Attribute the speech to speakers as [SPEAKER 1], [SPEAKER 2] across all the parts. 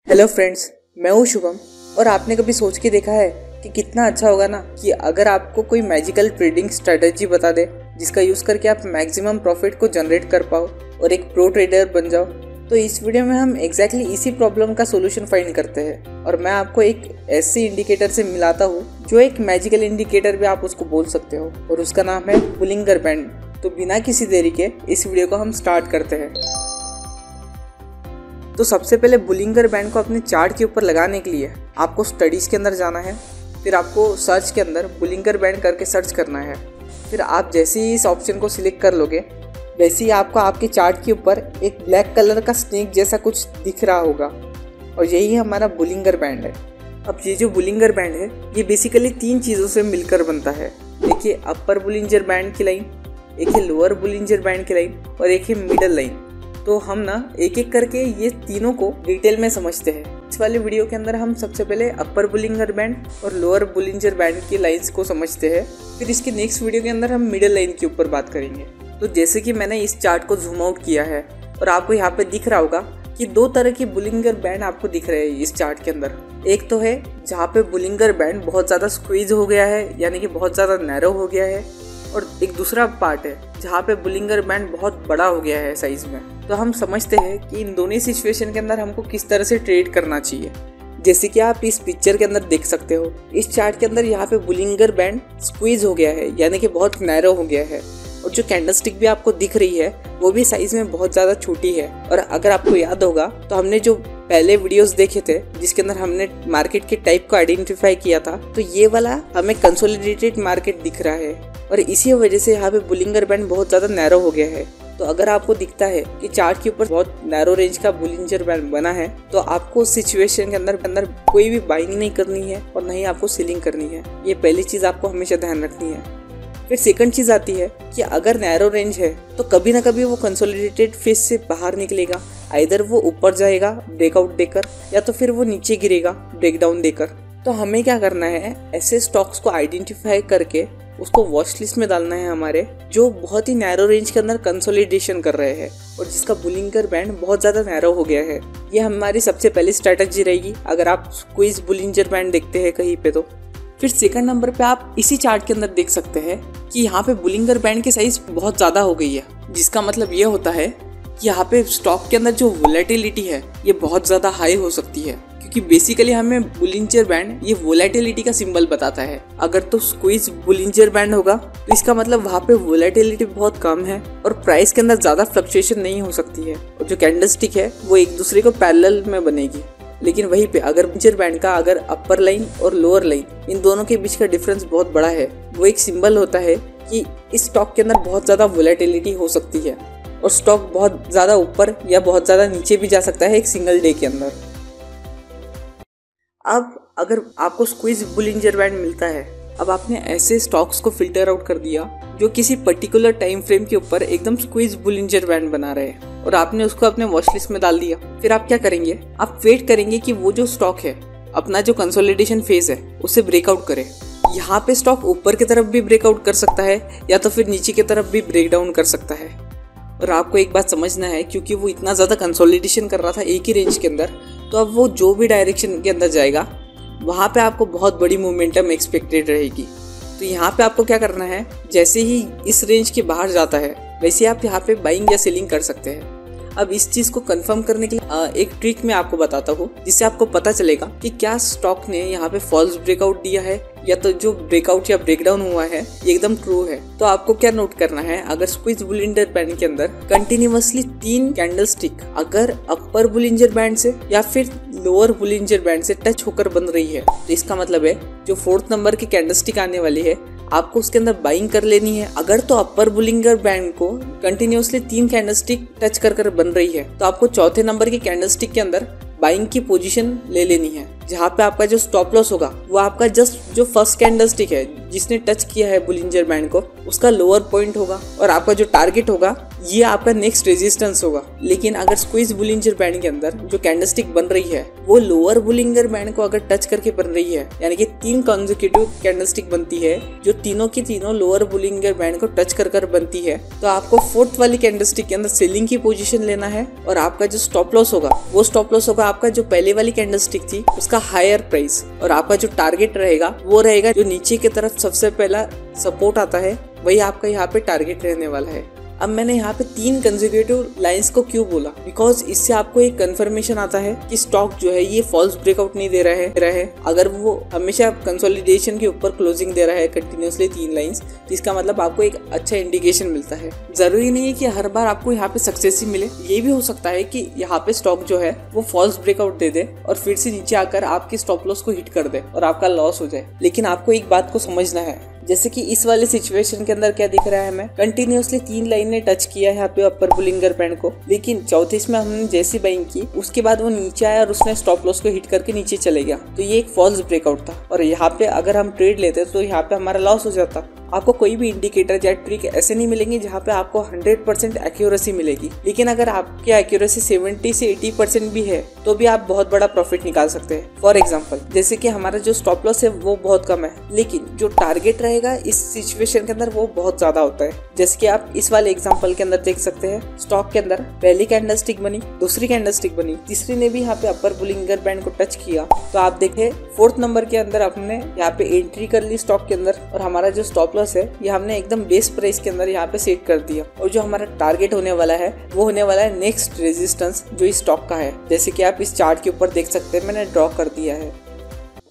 [SPEAKER 1] Hello friends, मैं हूँ शुभम। और आपने कभी सोच के देखा है कि कितना अच्छा होगा ना कि अगर आपको कोई मैजिकल ट्रेडिंग स्ट्रेटजी बता दे जिसका यूज़ करके आप मैक्सिमम प्रॉफिट को जनरेट कर पाओ और एक प्रो ट्रेडर बन जाओ। तो इस वीडियो में हम एग्जैक्टली इसी प्रॉब्लम का सोल्यूशन फाइंड करते हैं और मैं आपको एक ऐसी इंडिकेटर से मिलाता हूँ जो एक मैजिकल इंडिकेटर भी आप उसको बोल सकते हो और उसका नाम है बुलिंगर बैंड। तो बिना किसी देरी के इस वीडियो को हम स्टार्ट करते हैं। तो सबसे पहले बुलिंगर बैंड को अपने चार्ट के ऊपर लगाने के लिए आपको स्टडीज़ के अंदर जाना है। फिर आपको सर्च के अंदर बुलिंगर बैंड करके सर्च करना है। फिर आप जैसे ही इस ऑप्शन को सिलेक्ट कर लोगे वैसे ही आपको आपके चार्ट के ऊपर एक ब्लैक कलर का स्नेक जैसा कुछ दिख रहा होगा और यही हमारा बुलिंगर बैंड है। अब ये जो बुलिंगर बैंड है ये बेसिकली तीन चीज़ों से मिलकर बनता है। एक है अपर बुलिंगर बैंड की लाइन, एक है लोअर बुलिंगर बैंड की लाइन और एक है मिडल लाइन। तो हम ना एक एक करके ये तीनों को डिटेल में समझते हैं। इस वाले वीडियो के अंदर हम सबसे पहले अपर बुलिंगर बैंड और लोअर बुलिंगर बैंड की लाइंस को समझते हैं। फिर इसके नेक्स्ट वीडियो के अंदर हम मिडल लाइन के ऊपर बात करेंगे। तो जैसे कि मैंने इस चार्ट को जूम आउट किया है और आपको यहाँ पे दिख रहा होगा कि दो तरह के बुलिंगर बैंड आपको दिख रहे हैं इस चार्ट के अंदर। एक तो है जहाँ पे बुलिंगर बैंड बहुत ज़्यादा स्क्वीज हो गया है, यानी कि बहुत ज़्यादा नैरो हो गया है, और एक दूसरा पार्ट है जहाँ पे बुलिंगर बैंड बहुत बड़ा हो गया है साइज में। तो हम समझते हैं कि इन दोनों सिचुएशन के अंदर हमको किस तरह से ट्रेड करना चाहिए। जैसे कि आप इस पिक्चर के अंदर देख सकते हो, इस चार्ट के अंदर यहाँ पे बुलिंगर बैंड स्क्वीज हो गया है, यानी कि बहुत नैरो हो गया है, और जो कैंडलस्टिक भी आपको दिख रही है वो भी साइज में बहुत ज़्यादा छोटी है। और अगर आपको याद होगा तो हमने जो पहले वीडियोस देखे थे जिसके अंदर हमने मार्केट के टाइप को आइडेंटिफाई किया था, तो ये वाला हमें कंसोलिडेटेड मार्केट दिख रहा है और इसी वजह से यहाँ पे बुलिंगर बैंड बहुत ज़्यादा नैरो हो गया है। तो अगर आपको दिखता है कि चार्ट के ऊपर बहुत नैरो रेंज का बुलिंगर बैंड बना है तो आपको उस सिचुएशन के अंदर कोई भी बाइंग नहीं करनी है और नहीं आपको सेलिंग करनी है। ये पहली चीज़ आपको हमेशा ध्यान रखनी है। फिर सेकंड चीज़ आती है कि अगर नैरो रेंज है तो कभी ना कभी वो कंसोलिडेटेड फेज से बाहर निकलेगा। आइदर वो ऊपर जाएगा ब्रेकआउट देकर या तो फिर वो नीचे गिरेगा ब्रेकडाउन देकर। तो हमें क्या करना है, ऐसे स्टॉक्स को आइडेंटिफाई करके उसको वॉच लिस्ट में डालना है हमारे, जो बहुत ही नैरो रेंज के अंदर कंसोलिडेशन कर रहे हैं और जिसका बुलिंगर बैंड बहुत ज़्यादा नैरो हो गया है। ये हमारी सबसे पहली स्ट्रैटेजी रहेगी अगर आप स्क्वीज बुलिंगर बैंड देखते हैं कहीं पे। तो फिर सेकंड नंबर पे आप इसी चार्ट के अंदर देख सकते हैं कि यहाँ पे बुलिंगर बैंड की साइज बहुत ज़्यादा हो गई है, जिसका मतलब ये होता है कि यहाँ पे स्टॉक के अंदर जो वोलेटिलिटी है ये बहुत ज़्यादा हाई हो सकती है, क्योंकि बेसिकली हमें बुलिंगर बैंड ये वोलेटिलिटी का सिंबल बताता है। अगर तो स्क्वीज बुलिंगर बैंड होगा तो इसका मतलब वहाँ पे वोलेटिलिटी बहुत कम है और प्राइस के अंदर ज़्यादा फ्लक्चुएशन नहीं हो सकती है और जो कैंडलस्टिक है वो एक दूसरे को पैरेलल में बनेगी। लेकिन वहीं पे अगर बुलिंगर बैंड का अगर अपर लाइन और लोअर लाइन इन दोनों के बीच का डिफरेंस बहुत बड़ा है, वो एक सिंबल होता है कि इस स्टॉक के अंदर बहुत ज़्यादा वोलेटिलिटी हो सकती है और स्टॉक बहुत ज़्यादा ऊपर या बहुत ज़्यादा नीचे भी जा सकता है एक सिंगल डे के अंदर। अब अगर आपको स्क्वीज बुलिंगर बैंड मिलता है, अब आपने ऐसे स्टॉक्स को फिल्टर आउट कर दिया जो किसी पर्टिकुलर टाइम फ्रेम के ऊपर एकदम स्क्वीज बुलिंगर बैंड बना रहे हैं और आपने उसको अपने वॉच लिस्ट में डाल दिया। फिर आप क्या करेंगे, आप वेट करेंगे कि वो जो स्टॉक है अपना जो कंसोलिडेशन फेज है उसे ब्रेकआउट करे। यहाँ पे स्टॉक ऊपर की तरफ भी ब्रेकआउट कर सकता है या तो फिर नीचे की तरफ भी ब्रेक डाउन कर सकता है। और आपको एक बात समझना है, क्योंकि वो इतना ज़्यादा कंसोलिडेशन कर रहा था एक ही रेंज के अंदर, तो अब वो जो भी डायरेक्शन के अंदर जाएगा वहाँ पे आपको बहुत बड़ी मोमेंटम एक्सपेक्टेड रहेगी। तो यहाँ पे आपको क्या करना है, जैसे ही इस रेंज के बाहर जाता है वैसे आप यहाँ पे बाइंग या सेलिंग कर सकते हैं। अब इस चीज़ को कंफर्म करने के लिए एक ट्रिक मैं आपको बताता हूँ जिससे आपको पता चलेगा कि क्या स्टॉक ने यहाँ पे फॉल्स ब्रेकआउट दिया है या तो जो ब्रेकआउट या ब्रेकडाउन हुआ है ये एकदम ट्रू है। तो आपको क्या नोट करना है, अगर स्क्वीज बुलिंगर बैंड के अंदर कंटिन्यूअसली 3 कैंडलस्टिक अगर अपर बुलिंगर बैंड से या फिर लोअर बुलिंगर बैंड से टच होकर बन रही है तो इसका मतलब है जो 4th नंबर की कैंडलस्टिक आने वाली है आपको उसके अंदर बाइंग कर लेनी है। अगर तो अपर बुलिंगर बैंड को कंटिन्यूअसली 3 कैंडलस्टिक टच कर बन रही है तो आपको 4थे नंबर की कैंडलस्टिक के अंदर बाइंग की पोजीशन ले लेनी है, जहाँ पे आपका जो स्टॉप लॉस होगा वो आपका जस्ट जो फर्स्ट कैंडलस्टिक है जिसने टच किया है बुलिंगर बैंड को उसका लोअर पॉइंट होगा और आपका जो टारगेट होगा ये आपका नेक्स्ट रेजिस्टेंस होगा। लेकिन अगर स्क्वीज बुलिंजर बैंड के अंदर जो कैंडलस्टिक बन रही है वो लोअर बुलिंगर बैंड को अगर टच करके बन रही है, यानी कि 3 कॉन्जिक्यूटिव कैंडलस्टिक बनती है जो तीनों की तीनों लोअर बुलिंगर बैंड को टच कर बनती है, तो आपको फोर्थ वाली कैंडलस्टिक के अंदर सेलिंग की पोजीशन लेना है। और आपका जो स्टॉप लॉस होगा वो स्टॉप लॉस होगा आपका जो पहले वाली कैंडलस्टिक थी उसका हायर प्राइस, और आपका जो टारगेट रहेगा वो रहेगा जो नीचे की तरफ सबसे पहला सपोर्ट आता है वही आपका यहाँ पे टारगेट रहने वाला है। अब मैंने यहाँ पे 3 कंसेक्यूटिव लाइंस को क्यों बोला, बिकॉज इससे आपको एक कंफर्मेशन आता है कि स्टॉक जो है ये फॉल्स ब्रेकआउट नहीं दे रहा है। अगर वो हमेशा कंसोलिडेशन के ऊपर क्लोजिंग दे रहा है कंटिन्यूसली 3 लाइंस, जिसका मतलब आपको एक अच्छा इंडिकेशन मिलता है। जरूरी नहीं है कि हर बार आपको यहाँ पे सक्सेस ही मिले, ये भी हो सकता है कि यहाँ पे स्टॉक जो है वो फॉल्स ब्रेकआउट दे दे और फिर से नीचे आकर आपके स्टॉप लॉस को हिट कर दे और आपका लॉस हो जाए। लेकिन आपको एक बात को समझना है, जैसे कि इस वाले सिचुएशन के अंदर क्या दिख रहा है, हमें कंटिन्यूसली 3 लाइन ने टच किया है यहाँ पे अपर बुलिंगर बैंड को, लेकिन चौथे में हमने जैसी बाइंग की उसके बाद वो नीचे आया और उसने स्टॉप लॉस को हिट करके नीचे चले गया, तो ये एक फॉल्स ब्रेकआउट था। और यहाँ पे अगर हम ट्रेड लेते तो यहाँ पे हमारा लॉस हो जाता। आपको कोई भी इंडिकेटर या ट्रिक ऐसे नहीं मिलेंगे जहाँ पे आपको 100% एक्यूरेसी मिलेगी, लेकिन अगर आपकी एक्यूरेसी 70 से 80% भी है तो भी आप बहुत बड़ा प्रॉफिट निकाल सकते हैं। फॉर एग्जांपल, जैसे कि हमारा जो स्टॉप लॉस है वो बहुत कम है, लेकिन जो टारगेट रहेगा इस सिचुएशन के अंदर वो बहुत ज्यादा होता है। जैसे कि आप इस वाले एग्जाम्पल के अंदर देख सकते हैं, स्टॉक के अंदर पहली कैंडलस्टिक बनी, दूसरी कैंडलस्टिक बनी, तीसरी ने भी यहाँ पे अपर बुलिंगर बैंड को टच किया, तो आप देखें 4th नंबर के अंदर हमने यहाँ पे एंट्री कर ली स्टॉक के अंदर, और हमारा जो स्टॉप लॉस है ये हमने एकदम बेस प्राइस के अंदर यहाँ पे सेट कर दिया। और जो हमारा टारगेट होने वाला है वो होने वाला है नेक्स्ट रेजिस्टेंस जो इस स्टॉक का है, जैसे कि आप इस चार्ट के ऊपर देख सकते हैं, मैंने ड्रॉ कर दिया है।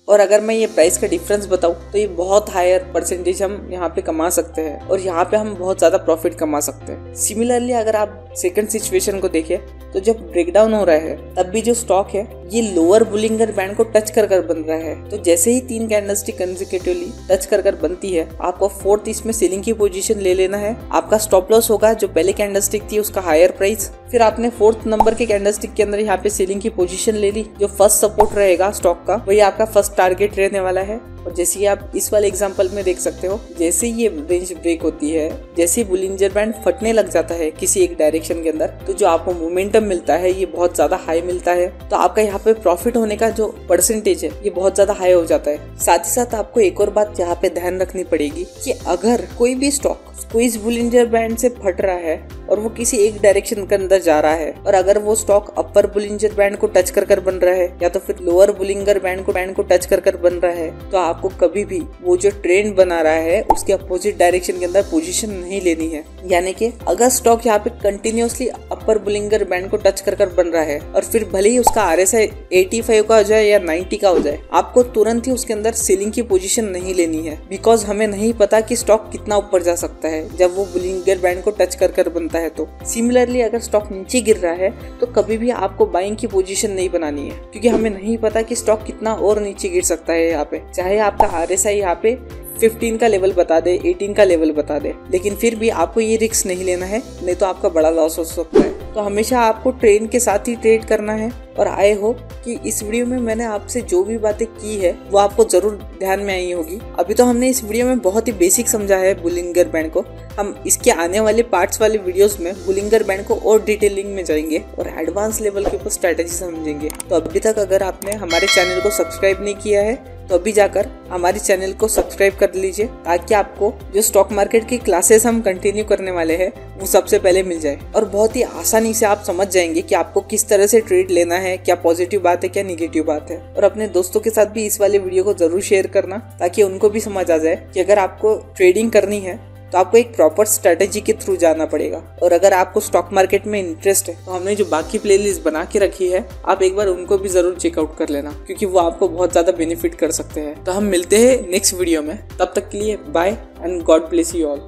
[SPEAKER 1] और अगर मैं ये प्राइस का डिफरेंस बताऊं तो ये बहुत हायर परसेंटेज हम यहाँ पे कमा सकते हैं और यहाँ पे हम बहुत ज़्यादा प्रॉफिट कमा सकते हैं। सिमिलरली अगर आप सेकंड सिचुएशन को देखें तो जब ब्रेकडाउन हो रहा है तब भी जो स्टॉक है ये लोअर बुलिंगर बैंड को टच कर बन रहा है, तो जैसे ही 3 कैंडलस्टिक कंसेक्यूटिवली टच कर बनती है आपको 4th इसमें सेलिंग की पोजीशन ले लेना है। आपका स्टॉप लॉस होगा जो पहले कैंडलस्टिक थी उसका हायर प्राइस, फिर आपने 4th नंबर के कैंडलस्टिक के अंदर यहाँ पे सेलिंग की पोजीशन ले ली, जो फर्स्ट सपोर्ट रहेगा स्टॉक का वही आपका फर्स्ट टारगेट रहने वाला है। और जैसे कि आप इस वाले एग्जांपल में देख सकते हो, जैसे ही ये रेंज ब्रेक होती है, जैसे ही बुलिंजर बैंड फटने लग जाता है किसी एक डायरेक्शन के अंदर, तो जो आपको मोमेंटम मिलता है ये बहुत ज्यादा हाई मिलता है, तो आपका यहाँ पे प्रॉफिट होने का जो परसेंटेज है ये बहुत ज्यादा हाई हो जाता है। साथ ही साथ आपको एक और बात यहाँ पे ध्यान रखनी पड़ेगी कि अगर कोई भी स्टॉक स्क्वीज बुलिंजर बैंड से फट रहा है और वो किसी एक डायरेक्शन के अंदर जा रहा है, और अगर वो स्टॉक अपर बुलिंजर बैंड को टच कर बन रहा है या तो फिर लोअर बुलिंगर बैंड को टच कर बन रहा है, तो आपको कभी भी वो जो ट्रेंड बना रहा है उसके अपोजिट डायरेक्शन के अंदर पोजीशन नहीं लेनी है। यानी कि अगर स्टॉक यहाँ पे कंटिन्यूसली अपर बुलिंगर बैंड को टच कर बन रहा है और फिर भले ही उसका RSI 85 का हो जाए या 90 का हो जाए, आपको तुरंत ही उसके अंदर सेलिंग की पोजीशन नहीं लेनी है, बिकॉज हमें नहीं पता कि स्टॉक कितना ऊपर जा सकता है जब वो बुलिंगर बैंड को टच कर बनता है। तो सिमिलरली अगर स्टॉक नीचे गिर रहा है तो कभी भी आपको बाइंग की पोजीशन नहीं बनानी है, क्योंकि हमें नहीं पता कि स्टॉक कितना और नीचे गिर सकता है। यहाँ पे चाहे आपका RSI यहाँ पे 15 का लेवल बता दे, 18 का लेवल बता दे, लेकिन फिर भी आपको ये रिस्क नहीं लेना है, नहीं तो आपका बड़ा लॉस हो सकता है। तो हमेशा आपको ट्रेंड के साथ ही ट्रेड करना है। और आई होप कि इस वीडियो में मैंने आपसे जो भी बातें की है वो आपको जरूर ध्यान में आई होगी। अभी तो हमने इस वीडियो में बहुत ही बेसिक समझा है बुलिंगर बैंड को, हम इसके आने वाले पार्ट्स वाले वीडियोस में बुलिंगर बैंड को और डिटेलिंग में जाएंगे और एडवांस लेवल के ऊपर स्ट्रेटेजी समझेंगे। तो अभी तक अगर आपने हमारे चैनल को सब्सक्राइब नहीं किया है तो अभी जाकर हमारे चैनल को सब्सक्राइब कर लीजिए, ताकि आपको जो स्टॉक मार्केट की क्लासेस हम कंटिन्यू करने वाले हैं वो सबसे पहले मिल जाए और बहुत ही आसानी से आप समझ जाएंगे कि आपको किस तरह से ट्रेड लेना है, क्या पॉजिटिव बात है क्या निगेटिव बात है। और अपने दोस्तों के साथ भी इस वाले वीडियो को जरूर शेयर करना, ताकि उनको भी समझ आ जाए कि अगर आपको ट्रेडिंग करनी है तो आपको एक प्रॉपर स्ट्रेटेजी के थ्रू जाना पड़ेगा। और अगर आपको स्टॉक मार्केट में इंटरेस्ट है तो हमने जो बाकी प्लेलिस्ट बना के रखी है आप एक बार उनको भी जरूर चेकआउट कर लेना, क्योंकि वो आपको बहुत ज्यादा बेनिफिट कर सकते हैं। तो हम मिलते हैं नेक्स्ट वीडियो में, तब तक के लिए bye and God bless you all.